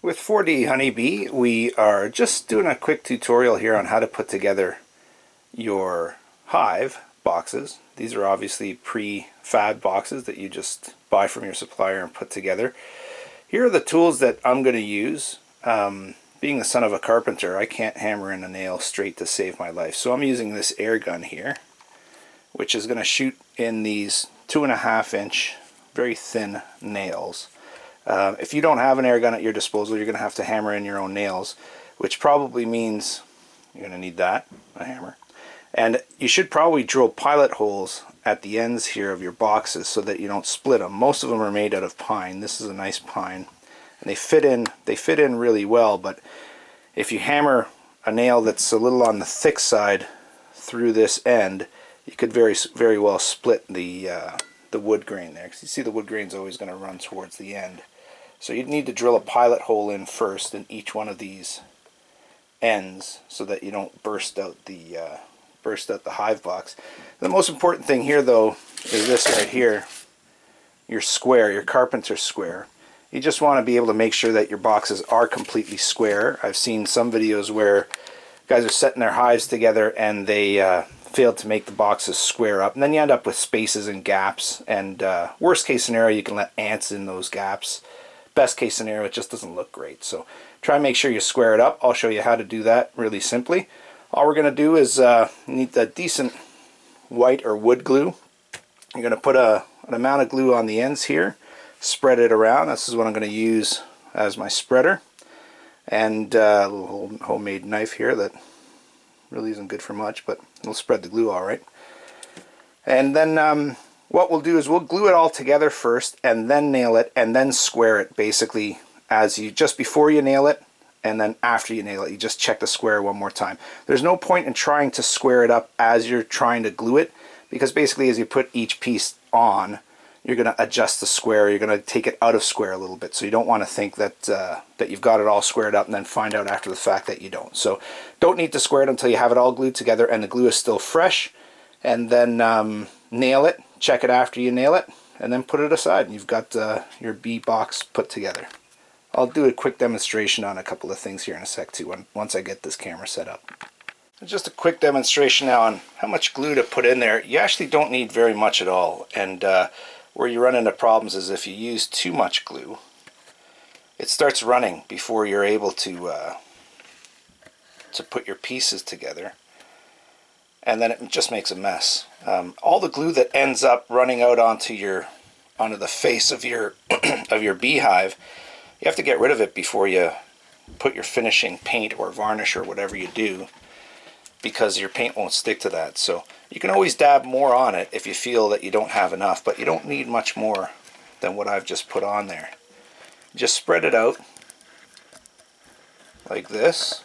With 4D Honeybee, we are just doing a quick tutorial here on how to put together your hive boxes. These are obviously pre-fab boxes that you just buy from your supplier and put together. Here are the tools that I'm going to use. Being the son of a carpenter, I can't hammer in a nail straight to save my life. So I'm using this air gun here, which is going to shoot in these 2.5-inch, very thin nails. If you don't have an air gun at your disposal, you're going to have to hammer in your own nails, which probably means you're going to need that, a hammer. And you should probably drill pilot holes at the ends here of your boxes so that you don't split them. Most of them are made out of pine. This is a nice pine. And they fit in really well, but if you hammer a nail that's a little on the thick side through this end, you could very well split the wood grain there, because you see the wood grain's always going to run towards the end. So you'd need to drill a pilot hole in first in each one of these ends so that you don't burst out the hive box. The most important thing here, though, is this right here, your square, your carpenter square. You just want to be able to make sure that your boxes are completely square. I've seen some videos where guys are setting their hives together and they failed to make the boxes square up, and then you end up with spaces and gaps, and worst case scenario, you can let ants in those gaps. Best case scenario, it just doesn't look great. So try and make sure you square it up. I'll show you how to do that really simply. All we're going to do is need a decent white or wood glue. You're going to put an amount of glue on the ends here, spread it around. This is what I'm going to use as my spreader, and a little homemade knife here that really isn't good for much, but it'll spread the glue all right. And then what we'll do is we'll glue it all together first, and then nail it, and then square it basically just before you nail it, and then after you nail it, you just check the square one more time. There's no point in trying to square it up as you're trying to glue it, because basically as you put each piece on, you're going to adjust the square, you're going to take it out of square a little bit. So you don't want to think that that you've got it all squared up and then find out after the fact that you don't. So don't need to square it until you have it all glued together and the glue is still fresh. And then nail it, check it after you nail it, and then put it aside. And you've got your bee box put together. I'll do a quick demonstration on a couple of things here in a sec too, once I get this camera set up. Just a quick demonstration now on how much glue to put in there. You actually don't need very much at all, and where you run into problems is if you use too much glue, it starts running before you're able to put your pieces together, and then it just makes a mess. All the glue that ends up running out onto the face of your of your beehive, you have to get rid of it before you put your finishing paint or varnish or whatever you do, because your paint won't stick to that. So you can always dab more on it if you feel that you don't have enough, but you don't need much more than what I've just put on there. Just spread it out like this.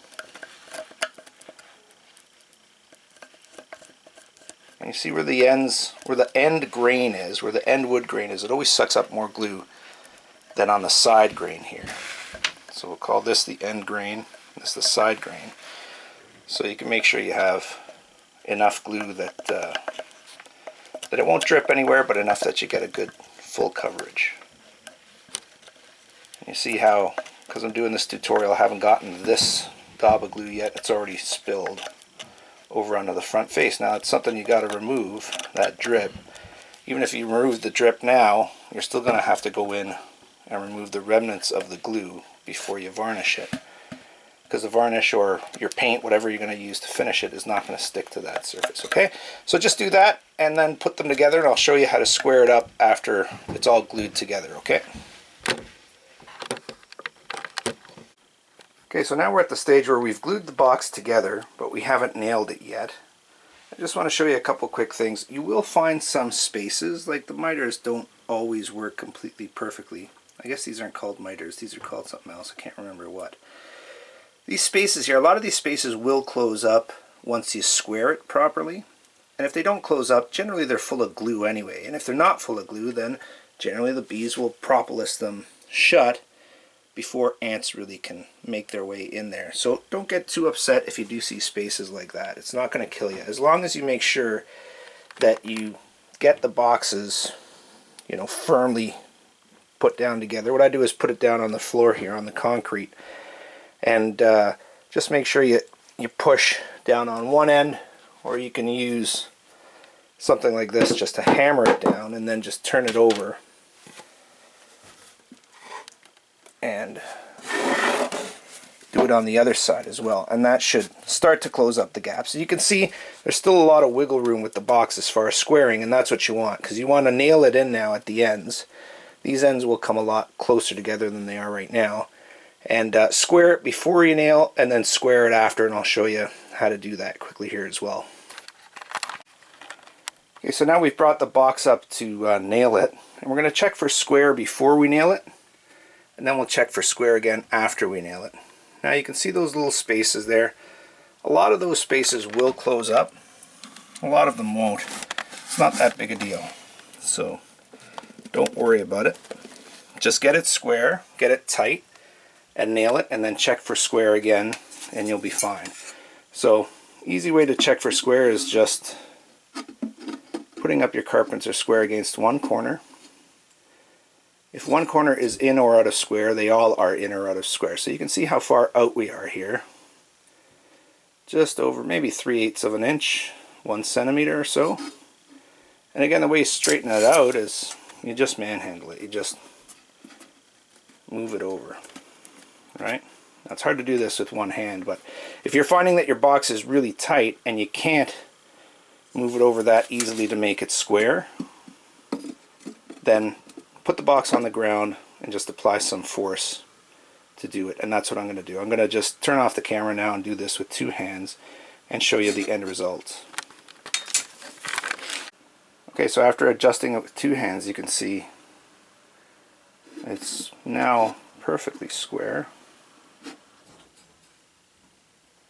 And you see where the end grain is, where the end wood grain is, it always sucks up more glue than on the side grain here. So we'll call this the end grain, this is the side grain. So you can make sure you have enough glue that it won't drip anywhere, but enough that you get a good full coverage. And you see how, because I'm doing this tutorial, I haven't gotten this gob of glue yet. It's already spilled over onto the front face. Now it's something you got to remove, that drip. Even if you remove the drip now, you're still going to have to go in and remove the remnants of the glue before you varnish it, because the varnish or your paint, whatever you're going to use to finish it, is not going to stick to that surface. Okay, so just do that and then put them together, and I'll show you how to square it up after it's all glued together. Okay, so now we're at the stage where we've glued the box together, but we haven't nailed it yet. I just want to show you a couple quick things. You will find some spaces, like the miters don't always work completely perfectly. I guess these aren't called miters, these are called something else, I can't remember what. These spaces here, a lot of these spaces will close up once you square it properly. And if they don't close up, generally they're full of glue anyway. And if they're not full of glue, then generally the bees will propolis them shut before ants really can make their way in there. So don't get too upset if you do see spaces like that. It's not going to kill you. As long as you make sure that you get the boxes, firmly put down together. What I do is put it down on the floor here on the concrete, and just make sure you push down on one end, or you can use something like this just to hammer it down and then just turn it over and do it on the other side as well, and that should start to close up the gaps. So you can see there's still a lot of wiggle room with the box as far as squaring, and that's what you want, because you want to nail it in now at the ends. These ends will come a lot closer together than they are right now, and square it before you nail and then square it after, and I'll show you how to do that quickly here as well. Okay, so now we've brought the box up to nail it, and we're going to check for square before we nail it, and then we'll check for square again after we nail it. Now you can see those little spaces there. A lot of those spaces will close up. A lot of them won't. It's not that big a deal. So don't worry about it. Just get it square, get it tight, and nail it, and then check for square again, and you'll be fine. So easy way to check for square is just putting up your carpenter square against one corner. If one corner is in or out of square, they all are in or out of square. So you can see how far out we are here. Just over maybe 3/8 of an inch, 1 centimeter or so. And again, the way you straighten it out is you just manhandle it. You just move it over, right? Now, it's hard to do this with one hand, but if you're finding that your box is really tight and you can't move it over that easily to make it square, then put the box on the ground and just apply some force to do it, and that's what I'm going to do. I'm going to just turn off the camera now and do this with two hands and show you the end result. Okay, so after adjusting it with two hands, you can see it's now perfectly square.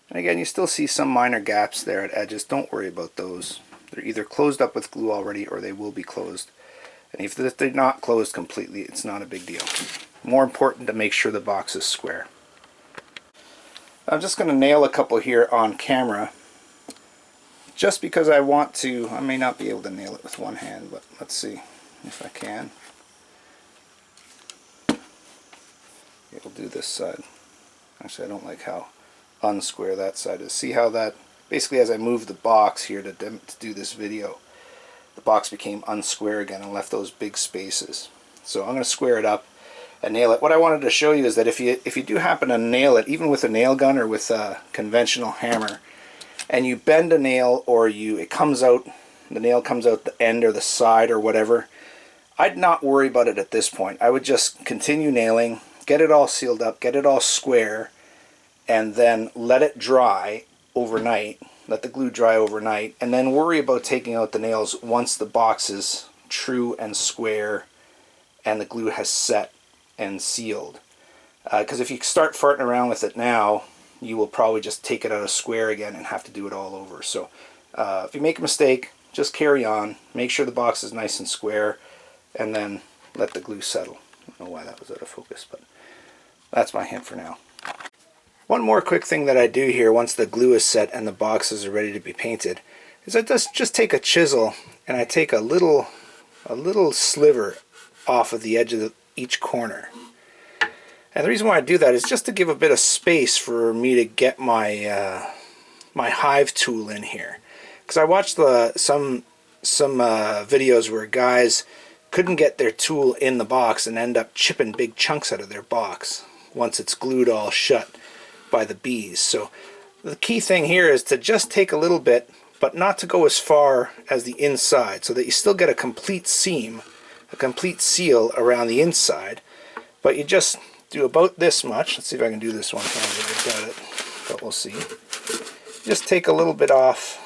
And again, you still see some minor gaps there at edges. Don't worry about those. They're either closed up with glue already or they will be closed. And if they're not closed completely, it's not a big deal. More important to make sure the box is square. I'm just going to nail a couple here on camera, just because I want to. I may not be able to nail it with one hand, but let's see if I can. We'll do this side. Actually, I don't like how unsquare that side is. See how that, basically as I moved the box here to do this video, the box became unsquare again and left those big spaces. So I'm going to square it up and nail it. What I wanted to show you is that if you do happen to nail it, even with a nail gun or with a conventional hammer, and you bend a nail, or it comes out, the nail comes out the end or the side or whatever, I'd not worry about it at this point. I would just continue nailing, get it all sealed up, get it all square, and then let it dry overnight. Let the glue dry overnight, and then worry about taking out the nails once the box is true and square and the glue has set and sealed. Because if you start farting around with it now, you will probably just take it out of square again and have to do it all over. So if you make a mistake, just carry on, make sure the box is nice and square, and then let the glue settle. I don't know why that was out of focus, but that's my hint for now. One more quick thing that I do here once the glue is set and the boxes are ready to be painted is I just take a chisel and I take a little sliver off of the edge of each corner. And the reason why I do that is just to give a bit of space for me to get my my hive tool in here. Because I watched some videos where guys couldn't get their tool in the box and end up chipping big chunks out of their box once it's glued all shut by the bees. So the key thing here is to just take a little bit, but not to go as far as the inside, so that you still get a complete seam, a complete seal around the inside, but you just do about this much. Let's see if I can do this one time. I've got it, but we'll see. Just take a little bit off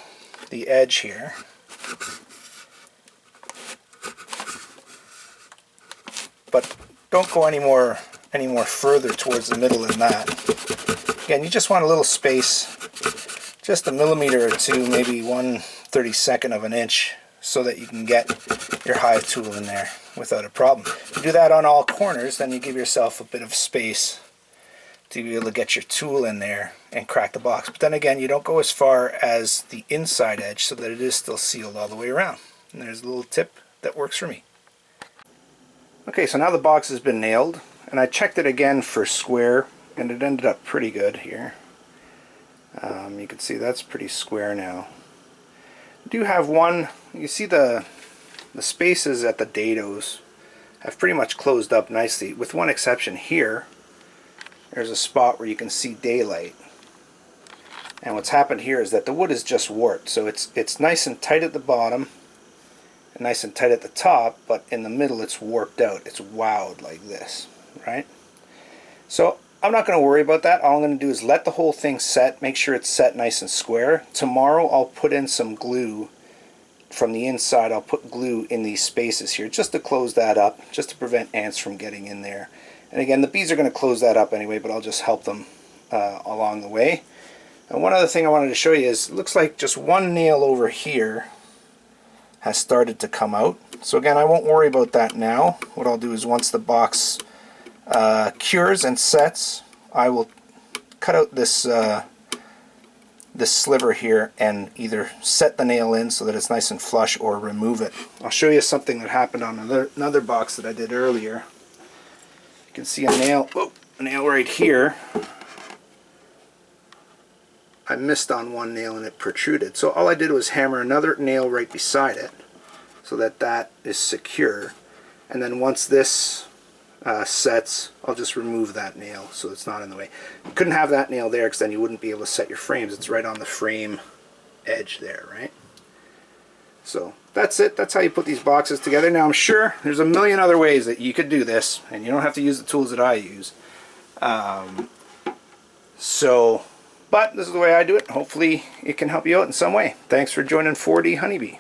the edge here, but don't go any more further towards the middle than that. Again, you just want a little space, just a millimeter or two, maybe 1/32 of an inch, so that you can get your hive tool in there without a problem. If you do that on all corners, then you give yourself a bit of space to be able to get your tool in there and crack the box. But then again, you don't go as far as the inside edge, so that it is still sealed all the way around. And there's a little tip that works for me. Okay, so now the box has been nailed, and I checked it again for square, and it ended up pretty good here. You can see that's pretty square now. I do have one, you see the spaces at the dados have pretty much closed up nicely, with one exception here. There's a spot where you can see daylight. And what's happened here is that the wood is just warped, so it's nice and tight at the bottom, and nice and tight at the top, but in the middle it's warped out. It's wowed like this, right? So I'm not going to worry about that. All I'm going to do is let the whole thing set, make sure it's set nice and square. Tomorrow I'll put in some glue from the inside. I'll put glue in these spaces here just to close that up, just to prevent ants from getting in there. And again, the bees are going to close that up anyway, but I'll just help them along the way. And one other thing I wanted to show you is, it looks like just one nail over here has started to come out. So again, I won't worry about that now. What I'll do is once the box cures and sets, I will cut out this this sliver here and either set the nail in so that it's nice and flush, or remove it. I'll show you something that happened on another box that I did earlier. You can see a nail right here. I missed on one nail and it protruded. So all I did was hammer another nail right beside it so that that is secure. And then once this sets, I'll just remove that nail so it's not in the way. You couldn't have that nail there because then you wouldn't be able to set your frames. It's right on the frame edge there, right? So that's it. That's how you put these boxes together. Now I'm sure there's a million other ways that you could do this, and you don't have to use the tools that I use. But this is the way I do it. Hopefully it can help you out in some way. Thanks for joining 4D Honeybee.